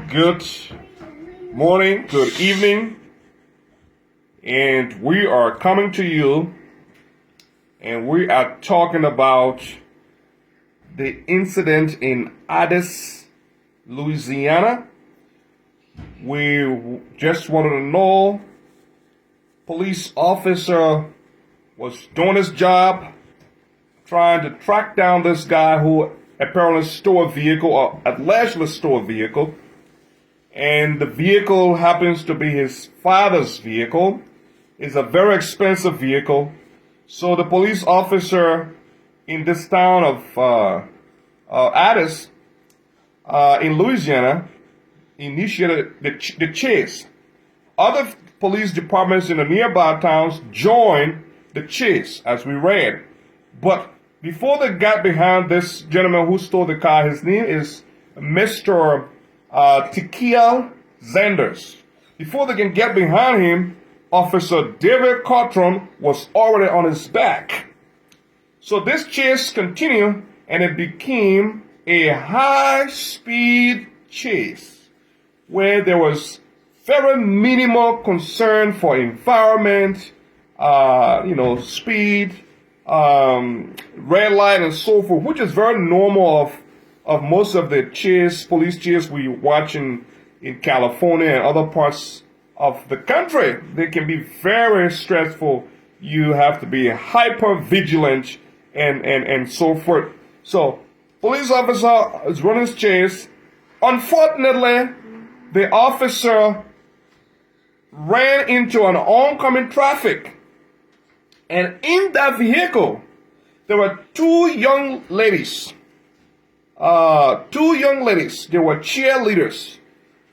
Good morning, good evening, and we are coming to you and we are talking about the incident in Addis, Louisiana. We just wanted to know police officer was doing his job trying to track down this guy who apparently stole a vehicle or allegedly stole a vehicle. And the vehicle happens to be his father's vehicle. It's a very expensive vehicle. So the police officer in this town of Addis in Louisiana initiated the chase. Other police departments in the nearby towns joined the chase, as we read. But before they got behind this gentleman who stole the car, his name is Mr. Zanders. Before they can get behind him, Officer David Cauthron was already on his back. So this chase continued, and it became a high-speed chase where there was very minimal concern for environment, speed, red light, and so forth, which is very normal of most of the police chase we watch in California and other parts of the country. They can be very stressful. You have to be hyper vigilant and so forth. So, police officer is running his chase. Unfortunately, the officer ran into an oncoming traffic. And in that vehicle, there were two young ladies. They were cheerleaders.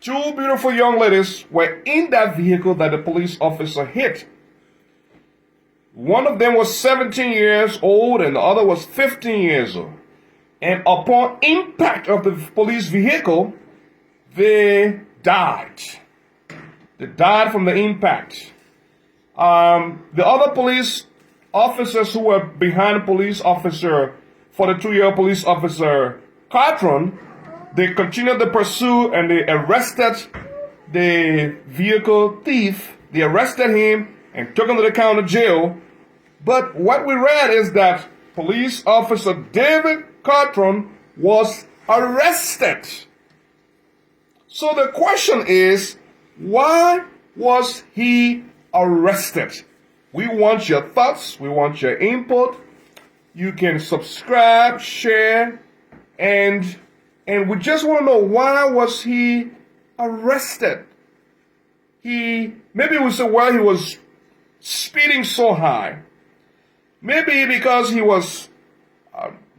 Two beautiful young ladies were in that vehicle that the police officer hit. One of them was 17 years old and the other was 15 years old. And upon impact of the police vehicle, they died. They died from the impact. The other police officers who were behind police officer, 42-year-old police officer Cauthron, they continued the pursuit and they arrested the vehicle thief. They arrested him and took him to the county jail. But what we read is that police officer David Cauthron was arrested. So the question is, why was he arrested? We want your thoughts. We want your input. You can subscribe, share, and we just want to know, why was he arrested? Maybe we say, well, he was speeding so high. Maybe because he was,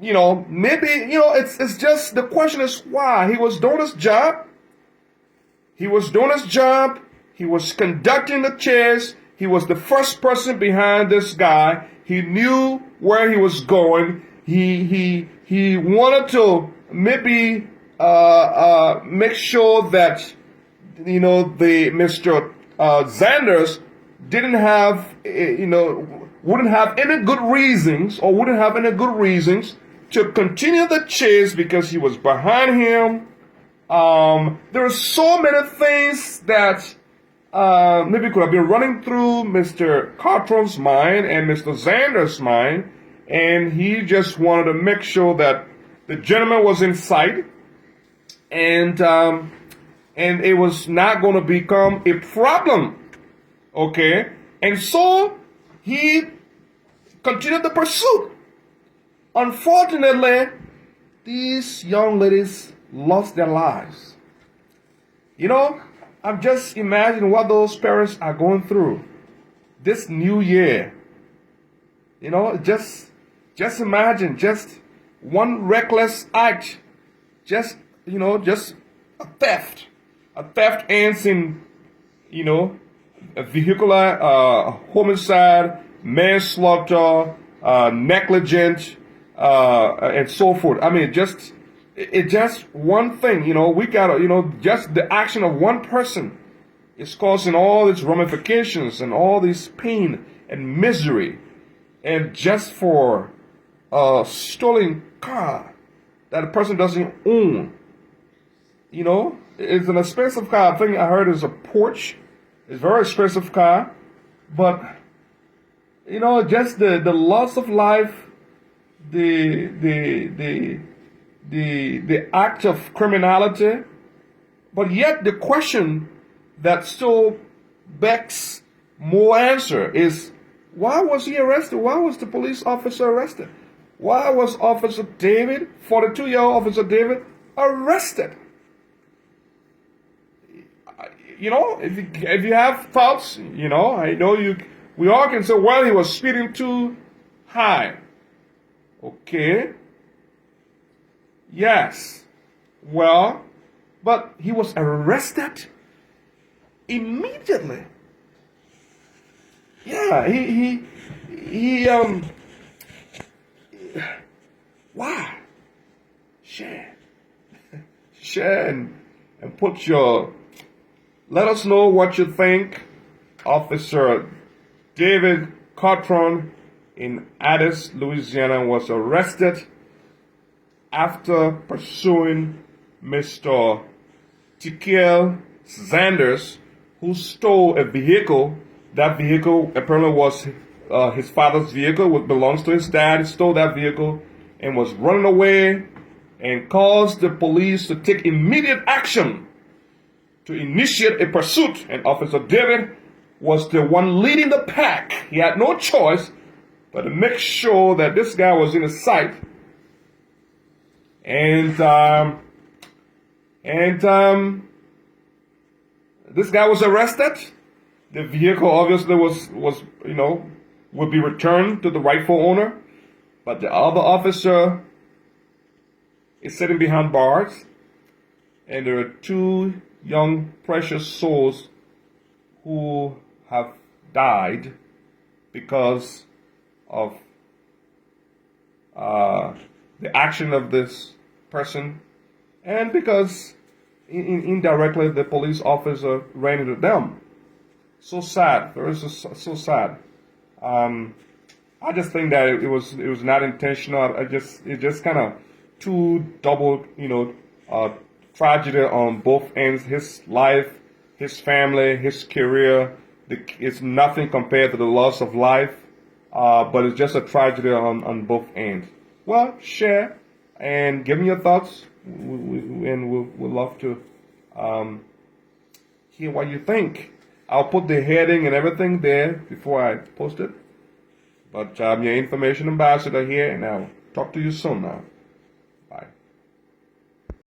it's just, the question is why. He was doing his job. He was conducting the chase. He was the first person behind this guy. He knew where he was going. He wanted to maybe make sure that the Mr. Zanders wouldn't have any good reasons to continue the chase because he was behind him. There are so many things that maybe could have been running through Mr. Cauthron's mind and Mr. Zanders' mind, and he just wanted to make sure that the gentleman was in sight, and it was not going to become a problem. Okay, and so he continued the pursuit. Unfortunately, these young ladies lost their lives. I'm just imagining what those parents are going through this new year. Just imagine just one reckless act, just a theft. A theft ends in, a vehicular homicide, manslaughter, negligent, and so forth. I mean, it's just one thing, we gotta, just the action of one person is causing all these ramifications and all this pain and misery. And just for a stolen car that a person doesn't own, You know, it's an expensive car. I think I heard it's a Porsche. It's a very expensive car. But, you know, just the loss of life, the, the, the, the act of criminality. But yet the question that still begs more answer is, why was he arrested? Why was the police officer arrested? Why was Officer David, 42-year-old Officer David, arrested? You know, if you have thoughts, you know, I know we all can say, well, he was speeding too high. Okay. Yes. Well, but he was arrested immediately. Yeah, why? Share and put let us know what you think. Officer David Cauthron in Addis, Louisiana was arrested after pursuing Mr. Tikiel Sanders, who stole a vehicle. That vehicle apparently was his father's vehicle, which belongs to his dad. He stole that vehicle and was running away and caused the police to take immediate action to initiate a pursuit. And Officer David was the one leading the pack. He had no choice but to make sure that this guy was in his sight. And this guy was arrested. The vehicle obviously was would be returned to the rightful owner, but the other officer is sitting behind bars, and there are two young precious souls who have died because of the action of this person, and because indirectly the police officer ran into them. So sad. So sad. I just think that it was not intentional. It just kind of two double tragedy on both ends. His life, his family, his career. It's nothing compared to the loss of life. But it's just a tragedy on both ends. Well, share and give me your thoughts, and we'll love to hear what you think. I'll put the heading and everything there before I post it. But I'm your information ambassador here, and I'll talk to you soon now.